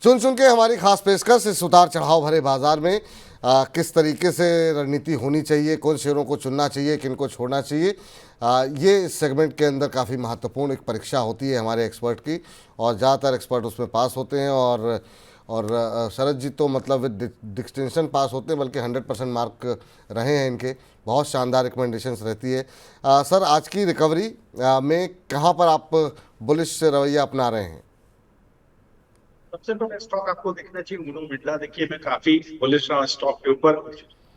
चुन चुन के हमारी खास पेशकश इस उतार चढ़ाव भरे बाजार में किस तरीके से रणनीति होनी चाहिए, कौन शेयरों को चुनना चाहिए, किन को छोड़ना चाहिए, ये इस सेगमेंट के अंदर काफ़ी महत्वपूर्ण एक परीक्षा होती है हमारे एक्सपर्ट की। और ज़्यादातर एक्सपर्ट उसमें पास होते हैं और शरद जी तो मतलब विद डिस्टिंक्शन पास होते हैं, बल्कि 100% मार्क रहे हैं इनके। बहुत शानदार रिकमेंडेशंस रहती है। सर, आज की रिकवरी में कहाँ पर आप बुलिश रवैया अपना रहे हैं? सबसे पहले स्टॉक आपको देखना चाहिए उन्होंने मिडला। देखिए मैं काफी बुलिश रहा स्टॉक के ऊपर।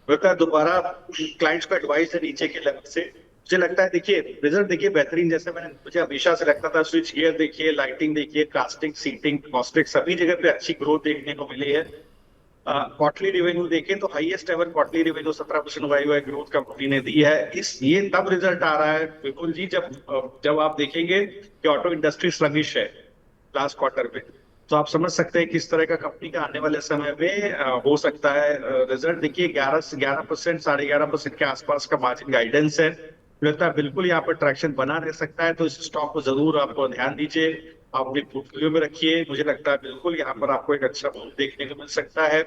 लगता है दोबारा क्लाइंट्स को एडवाइस है नीचे के लेवल से। मुझे लगता है देखिए रिजल्ट देखिए बेहतरीन, जैसे मुझे हमेशा से लगता था स्विच गियर देखिए, लाइटिंग देखिए, कास्टिंग, सीटिंग, कॉस्टिक सभी जगह पे अच्छी ग्रोथ देखने को मिली है। क्वार्टरली रेवेन्यू देखें तो highest ever quarterly revenue 17% Y growth company ने दी है। इस ये तब रिजल्ट आ रहा है बिल्कुल जी जब आप देखेंगे कि ऑटो इंडस्ट्री स्लगिश है लास्ट क्वार्टर में। तो आप समझ सकते हैं किस तरह का कंपनी का आने वाले समय में हो सकता है रिजल्ट। देखिए 11% 11.5% के आसपास का मार्जिन गाइडेंस है। मुझे लगता है बिल्कुल यहाँ पर ट्रैक्शन बना रह सकता है, तो इस स्टॉक को जरूर आप ध्यान दीजिए, आप अपने पोर्टफोलियो में रखिए। मुझे लगता है बिल्कुल यहाँ पर आपको एक अच्छा मूव देखने को मिल सकता है।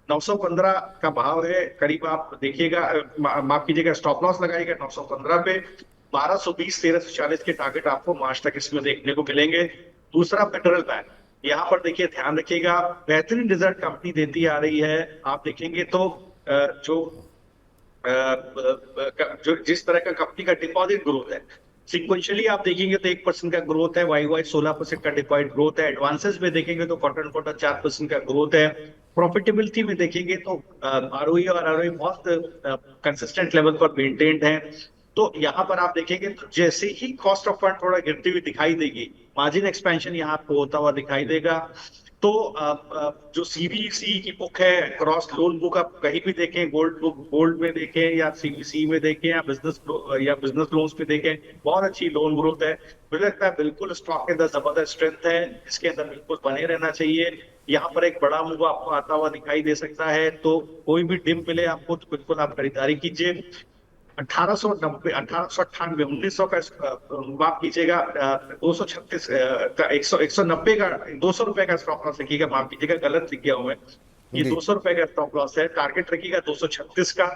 915 का भाव है करीब, आप देखिएगा माफ कीजिएगा, स्टॉप लॉस लगाइएगा 915 पे। 1220 1340 के टारगेट आपको मार्च तक इसमें देखने को मिलेंगे। दूसरा फेडरल बैंक, यहाँ पर देखिए ध्यान रखिएगा, बेहतरीन रिजल्ट कंपनी देती आ रही है। आप देखेंगे तो जो जिस तरह का कंपनी का डिपॉजिट ग्रोथ है, सिक्वेंशियली आप देखेंगे तो 1% का ग्रोथ है, वाई वाई 16% का डिपॉजिट ग्रोथ है। एडवांसेस में देखेंगे तो क्वार्टर क्वार्टर 4% का ग्रोथ है। प्रॉफिटेबिलिटी में देखेंगे तो आरओई और आरओई बहुत कंसिस्टेंट लेवल पर मेंटेन्ड है। तो यहाँ पर आप देखेंगे तो जैसे ही कॉस्ट ऑफ फंड थोड़ा गिरती हुई दिखाई देगी, मार्जिन एक्सपेंशन यहाँ आपको होता हुआ दिखाई देगा। तो जो सीबीसी की बुक है, क्रॉस लोन बुक, आप कहीं भी देखें, गोल्ड बुक गोल्ड में देखें या सीबीसी में देखें या बिजनेस लोन्स पे देखें, बहुत अच्छी लोन ग्रोथ है। मुझे लगता है बिल्कुल स्टॉक के अंदर जबरदस्त स्ट्रेंथ है, इसके अंदर बिल्कुल बने रहना चाहिए। यहाँ पर एक बड़ा मूव आपको आता हुआ दिखाई दे सकता है, तो कोई भी डिप मिले आपको तो बिल्कुल आप खरीदारी कीजिए। 1890 1898 1900 का माफ कीजिएगा, 236 का 190 का, 200 रुपए का स्टॉप लॉस रखिएगा, माफ कीजिएगा गलत लिख गया हूं मैं। ये जी। 200 रुपए का स्टॉप लॉस है, टारगेट रखिएगा 236 का।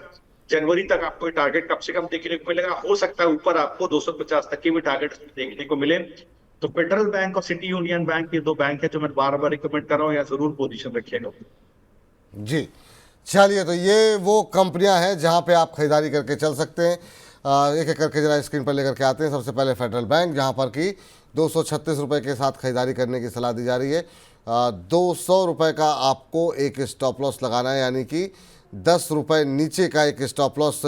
जनवरी तक आपको टारगेट कम से कम देखने को मिलेगा, हो सकता है ऊपर आपको 250 तक के भी टारगेट देखने को मिले। तो फेडरल बैंक और सिटी यूनियन बैंक, ये दो बैंक है जो मैं बार बार रिकमेंड कर रहा हूँ, या जरूर पोजीशन रखिएगा। जी, चलिए, तो ये वो कंपनियां हैं जहां पे आप खरीदारी करके चल सकते हैं। एक एक करके जरा स्क्रीन पर लेकर के आते हैं। सबसे पहले फेडरल बैंक, जहां पर कि 236 रुपये के साथ खरीदारी करने की सलाह दी जा रही है। 200 रुपये का आपको एक स्टॉप लॉस लगाना है, यानी कि 10 रुपये नीचे का एक स्टॉप लॉस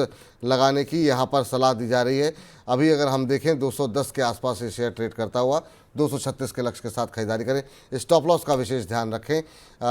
लगाने की यहाँ पर सलाह दी जा रही है। अभी अगर हम देखें 210 के आसपास ये शेयर ट्रेड करता हुआ, 236 के लक्ष्य के साथ खरीदारी करें। स्टॉप लॉस का विशेष ध्यान रखें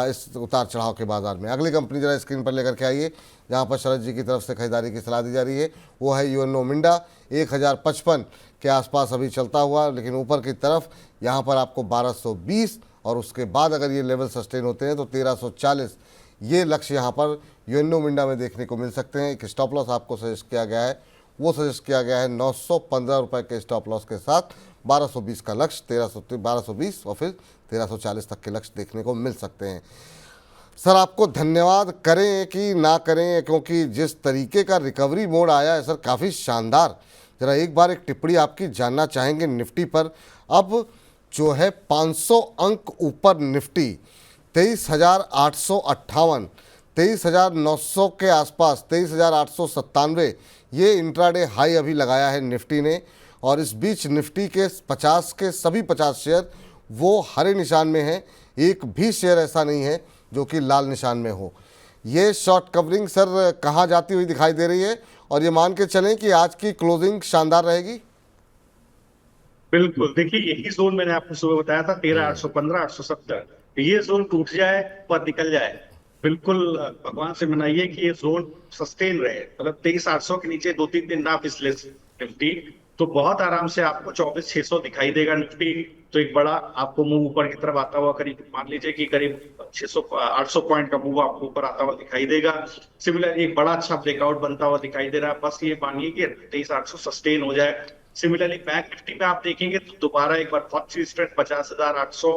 इस उतार चढ़ाव के बाजार में। अगली कंपनी जरा स्क्रीन पर लेकर के आइए, जहाँ पर शरद जी की तरफ से खरीदारी की सलाह दी जा रही है, वो है यूएनओ मिंडा। 1055 के आसपास अभी चलता हुआ, लेकिन ऊपर की तरफ यहाँ पर आपको 1220 और उसके बाद अगर ये लेवल सस्टेन होते हैं तो 1340 ये लक्ष्य यहाँ पर यूएनओ मिंडा में देखने को मिल सकते हैं। एक स्टॉप लॉस आपको सजेस्ट किया गया है, वो सजेस्ट किया गया है 915 रुपये के स्टॉप लॉस के साथ 1220 का लक्ष्य, 1220 और फिर 1340 तक के लक्ष्य देखने को मिल सकते हैं। सर, आपको धन्यवाद करें कि ना करें, क्योंकि जिस तरीके का रिकवरी मोड आया है सर, काफ़ी शानदार। ज़रा एक बार एक टिप्पणी आपकी जानना चाहेंगे निफ्टी पर। अब जो है 500 अंक ऊपर निफ्टी, 23,858, 23,900 के आसपास, 23,897 ये इंट्राडे हाई अभी लगाया है निफ्टी ने। और इस बीच निफ्टी के 50 के सभी 50 शेयर वो हरे निशान में हैं, एक भी शेयर ऐसा नहीं है जो कि लाल निशान में हो। ये शॉर्ट कवरिंग सर कहाँ जाती हुई दिखाई दे रही है, और ये मान के चलें कि आज की क्लोजिंग शानदार रहेगी? बिल्कुल, देखिए यही जोन मैंने आपको सुबह बताया था, 13,815 870, ये जोन टूट जाए पर निकल जाए, बिल्कुल भगवान से मनाइए कि ये जोन सस्टेन रहे, मतलब 23,800 के नीचे 2-3 दिन ना फिसले निफ्टी, तो बहुत आराम से आपको 24,600 दिखाई देगा निफ्टी। तो एक बड़ा आपको मूव ऊपर की तरफ आता हुआ, करीब मान लीजिए कि करीब 600 800 पॉइंट का मूव आपको ऊपर आता हुआ दिखाई देगा। सिमिलर एक बड़ा अच्छा ब्रेकआउट बनता हुआ दिखाई दे रहा है, बस ये मानिए कि 23,800 सस्टेन हो जाए। सिमिलरली बैंक निफ्टी में आप देखेंगे तो दोबारा एक बार बहुत सी स्ट्रेंथ 50,800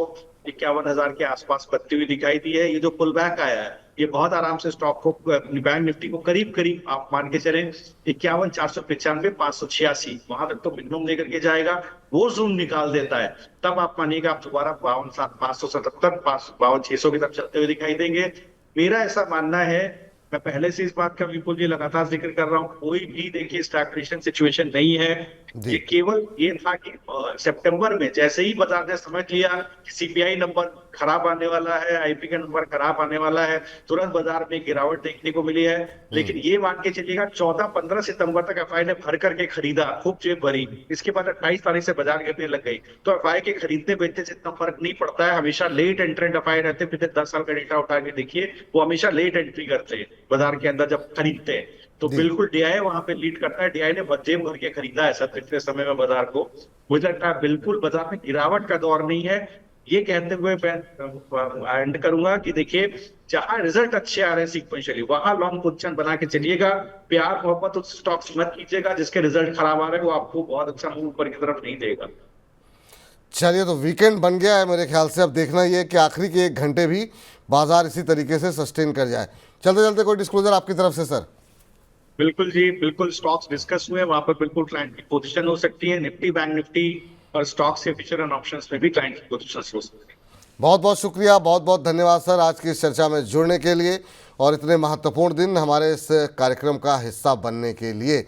51,000 के आसपास बनती हुई दिखाई दी है। ये जो पुल बैक आया है ये बहुत आराम से स्टॉक को, बैंक निफ्टी को करीब करीब आप मान के चले 51,495 586 वहां तक तो मिनिमम लेकर के जाएगा। वो जोन निकाल देता है तब आप मानिएगा आप दोबारा 52,577 52,600 की तरफ चलते हुए दिखाई देंगे। मेरा ऐसा मानना है, मैं पहले से इस बात का विपुल जी लगातार जिक्र कर रहा हूँ, कोई भी देखिए स्टैग्नेशन सिचुएशन नहीं है। जी। ये केवल ये था कि सितंबर में जैसे ही बाजार ने समझ लिया कि सीपीआई नंबर खराब आने वाला है, आईपी का नंबर खराब आने वाला है, तुरंत बाजार में गिरावट देखने को मिली है। लेकिन ये मान के चलिएगा 14-15 सितंबर तक एफआई ने भर करके खरीदा, खूब जेब भरी। इसके बाद 28 तारीख से बाजार गिरने लग गई। तो एफआई के खरीदने बेचने से इतना फर्क नहीं पड़ता है। हमेशा लेट एंट्रेंट एफआई रहते, पिछले 10 साल का डेटा उठा के देखिए, वो हमेशा लेट एंट्री करते हैं बाजार के अंदर जब खरीदते हैं। तो जी। बिल्कुल डीआई वहां पे लीड करता है। डीआई ने जेब भर के खरीदा है सर पिछले समय में बाजार को। मुझे लगता है बिल्कुल बाजार में गिरावट का दौर नहीं है। ये कहते हुए मैं एंड करूंगा कि देखिए जहां रिजल्ट अच्छे आ रहे हैं सीक्वेंशियली वहां लॉन्ग पोजीशन बना के चलिएगा। प्यार मोहब्बत उस स्टॉक्स मत कीजिएगा जिसके रिजल्ट खराब आ रहे हैं, वो आपको बहुत अच्छा मूव ऊपर की तरफ नहीं देगा। चलिए, तो वीकेंड बन गया है मेरे ख्याल से। अब देखना ये है कि आखिरी के 1 घंटे भी बाजार इसी तरीके से सस्टेन कर जाए। चलते चलते कोई डिस्क्लोजर आपकी तरफ से सर? बिल्कुल जी, बिल्कुल स्टॉक्स डिस्कस हुए, वहां पर बिल्कुल क्लाइंट की पोजीशन हो सकती है। निफ्टी, बैंक निफ्टी और स्टॉक्स के फ्यूचर एंड ऑप्शंस में भी क्लाइंट की पोजीशन हो सकती है। बहुत बहुत शुक्रिया, बहुत बहुत धन्यवाद सर आज की इस चर्चा में जुड़ने के लिए और इतने महत्वपूर्ण दिन हमारे इस कार्यक्रम का हिस्सा बनने के लिए।